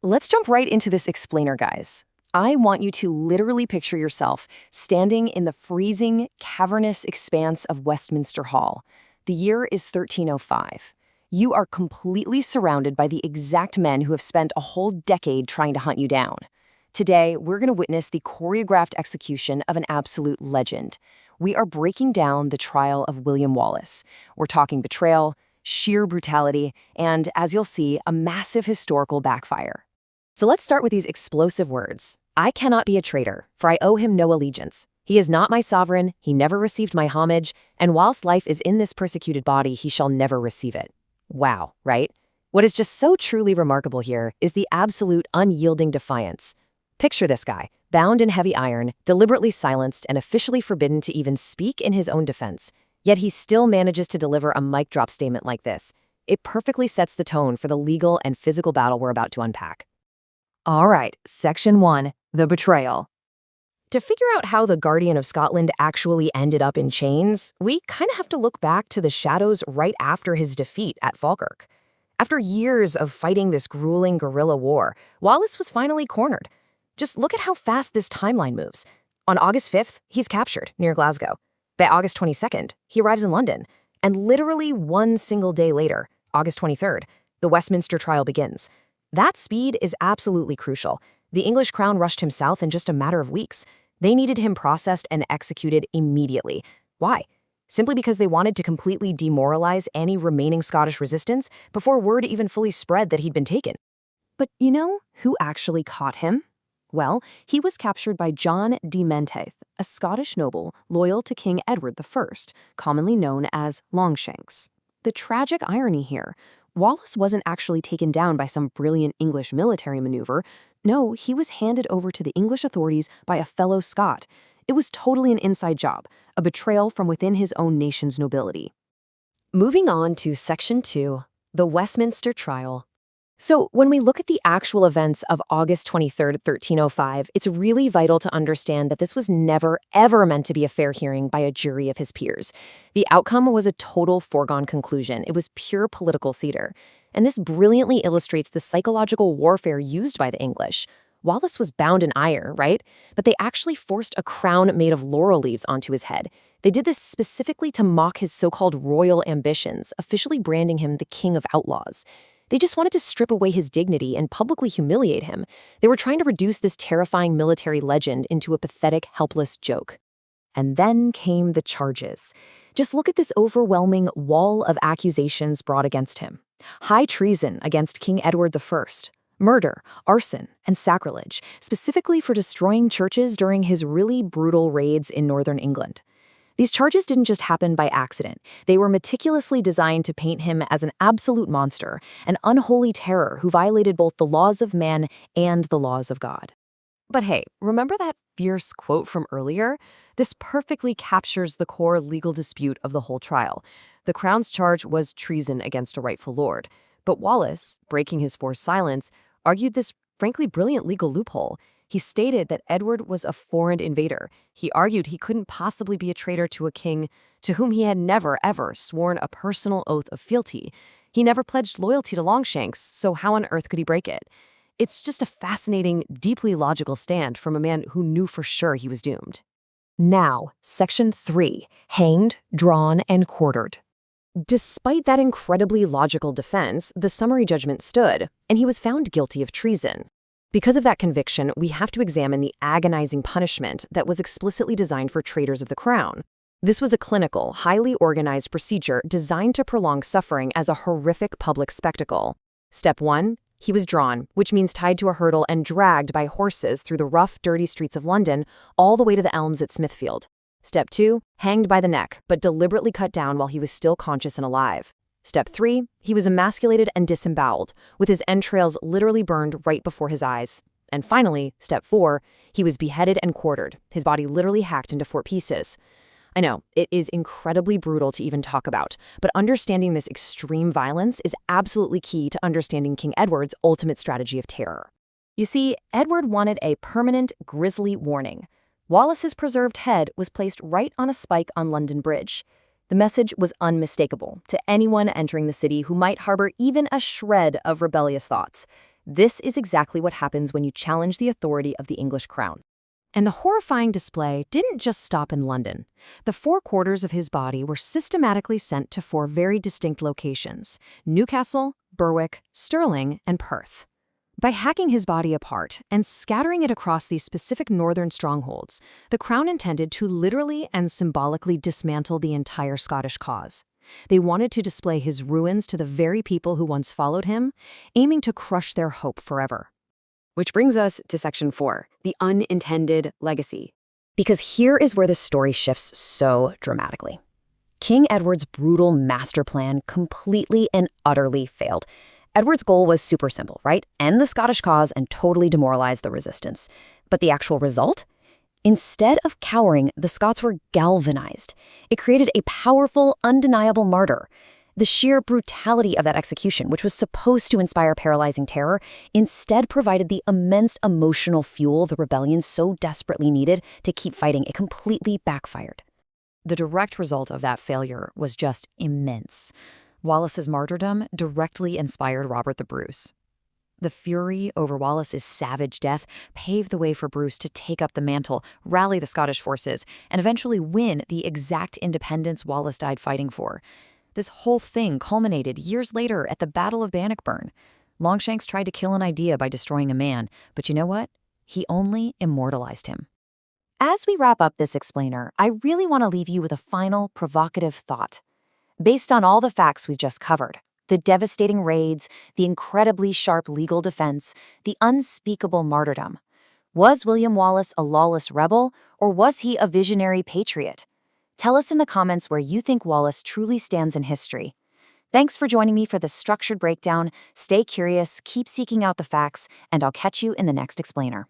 Let's jump right into this explainer, guys. I want you to literally picture yourself standing in the freezing, cavernous expanse of Westminster Hall. The year is 1305. You are completely surrounded by the exact men who have spent a whole decade trying to hunt you down. Today, we're going to witness the choreographed execution of an absolute legend. We are breaking down the trial of William Wallace. We're talking betrayal, sheer brutality, and, as you'll see, a massive historical backfire. So let's start with these explosive words. I cannot be a traitor, for I owe him no allegiance. He is not my sovereign, he never received my homage, and whilst life is in this persecuted body, he shall never receive it. Wow, right? What is just so truly remarkable here is the absolute unyielding defiance. Picture this guy, bound in heavy iron, deliberately silenced, and officially forbidden to even speak in his own defense. Yet he still manages to deliver a mic drop statement like this. It perfectly sets the tone for the legal and physical battle we're about to unpack. All right, Section 1, the betrayal. To figure out how the Guardian of Scotland actually ended up in chains, we kind of have to look back to the shadows right after his defeat at Falkirk. After years of fighting this grueling guerrilla war, Wallace was finally cornered. Just look at how fast this timeline moves. On August 5th, he's captured near Glasgow. By August 22nd, he arrives in London. And literally one single day later, August 23rd, the Westminster trial begins. That speed is absolutely crucial. The English crown rushed him south in just a matter of weeks. They needed him processed and executed immediately. Why? Simply because they wanted to completely demoralize any remaining Scottish resistance before word even fully spread that he'd been taken. But you know who actually caught him? Well, he was captured by John de Menteith, a Scottish noble loyal to King Edward I, commonly known as Longshanks. The tragic irony here, Wallace wasn't actually taken down by some brilliant English military maneuver. No, he was handed over to the English authorities by a fellow Scot. It was totally an inside job, a betrayal from within his own nation's nobility. Moving on to Section 2, the Westminster Trial. So when we look at the actual events of August 23rd, 1305, it's really vital to understand that this was never, ever meant to be a fair hearing by a jury of his peers. The outcome was a total foregone conclusion. It was pure political theater. And this brilliantly illustrates the psychological warfare used by the English. Wallace was bound in iron, right? But they actually forced a crown made of laurel leaves onto his head. They did this specifically to mock his so-called royal ambitions, officially branding him the king of outlaws. They just wanted to strip away his dignity and publicly humiliate him. They were trying to reduce this terrifying military legend into a pathetic, helpless joke. And then came the charges. Just look at this overwhelming wall of accusations brought against him. High treason against King Edward I, murder, arson, and sacrilege, specifically for destroying churches during his really brutal raids in northern England. These charges didn't just happen by accident. They were meticulously designed to paint him as an absolute monster, an unholy terror who violated both the laws of man and the laws of God. But hey, remember that fierce quote from earlier? This perfectly captures the core legal dispute of the whole trial. The Crown's charge was treason against a rightful lord. But Wallace, breaking his forced silence, argued this frankly brilliant legal loophole. He stated that Edward was a foreign invader. He argued he couldn't possibly be a traitor to a king to whom he had never, ever sworn a personal oath of fealty. He never pledged loyalty to Longshanks, so how on earth could he break it? It's just a fascinating, deeply logical stand from a man who knew for sure he was doomed. Now, Section 3, hanged, drawn, and quartered. Despite that incredibly logical defense, the summary judgment stood, and he was found guilty of treason. Because of that conviction, we have to examine the agonizing punishment that was explicitly designed for traitors of the crown. This was a clinical, highly organized procedure designed to prolong suffering as a horrific public spectacle. Step 1, he was drawn, which means tied to a hurdle and dragged by horses through the rough, dirty streets of London, all the way to the elms at Smithfield. Step 2, hanged by the neck, but deliberately cut down while he was still conscious and alive. Step 3, he was emasculated and disemboweled, with his entrails literally burned right before his eyes. And finally, Step 4, he was beheaded and quartered, his body literally hacked into 4 pieces. I know, it is incredibly brutal to even talk about, but understanding this extreme violence is absolutely key to understanding King Edward's ultimate strategy of terror. You see, Edward wanted a permanent, grisly warning. Wallace's preserved head was placed right on a spike on London Bridge. The message was unmistakable to anyone entering the city who might harbor even a shred of rebellious thoughts. This is exactly what happens when you challenge the authority of the English crown. And the horrifying display didn't just stop in London. The 4/4 of his body were systematically sent to 4 very distinct locations: Newcastle, Berwick, Stirling, and Perth. By hacking his body apart and scattering it across these specific northern strongholds, the Crown intended to literally and symbolically dismantle the entire Scottish cause. They wanted to display his ruins to the very people who once followed him, aiming to crush their hope forever. Which brings us to Section 4, the unintended legacy. Because here is where the story shifts so dramatically. King Edward's brutal master plan completely and utterly failed. Edward's goal was super simple, right? End the Scottish cause and totally demoralize the resistance. But the actual result? Instead of cowering, the Scots were galvanized. It created a powerful, undeniable martyr. The sheer brutality of that execution, which was supposed to inspire paralyzing terror, instead provided the immense emotional fuel the rebellion so desperately needed to keep fighting. It completely backfired. The direct result of that failure was just immense. Wallace's martyrdom directly inspired Robert the Bruce. The fury over Wallace's savage death paved the way for Bruce to take up the mantle, rally the Scottish forces, and eventually win the exact independence Wallace died fighting for. This whole thing culminated years later at the Battle of Bannockburn. Longshanks tried to kill an idea by destroying a man, but you know what? He only immortalized him. As we wrap up this explainer, I really want to leave you with a final provocative thought. Based on all the facts we've just covered, the devastating raids, the incredibly sharp legal defense, the unspeakable martyrdom, was William Wallace a lawless rebel, or was he a visionary patriot? Tell us in the comments where you think Wallace truly stands in history. Thanks for joining me for this structured breakdown. Stay curious, keep seeking out the facts, and I'll catch you in the next explainer.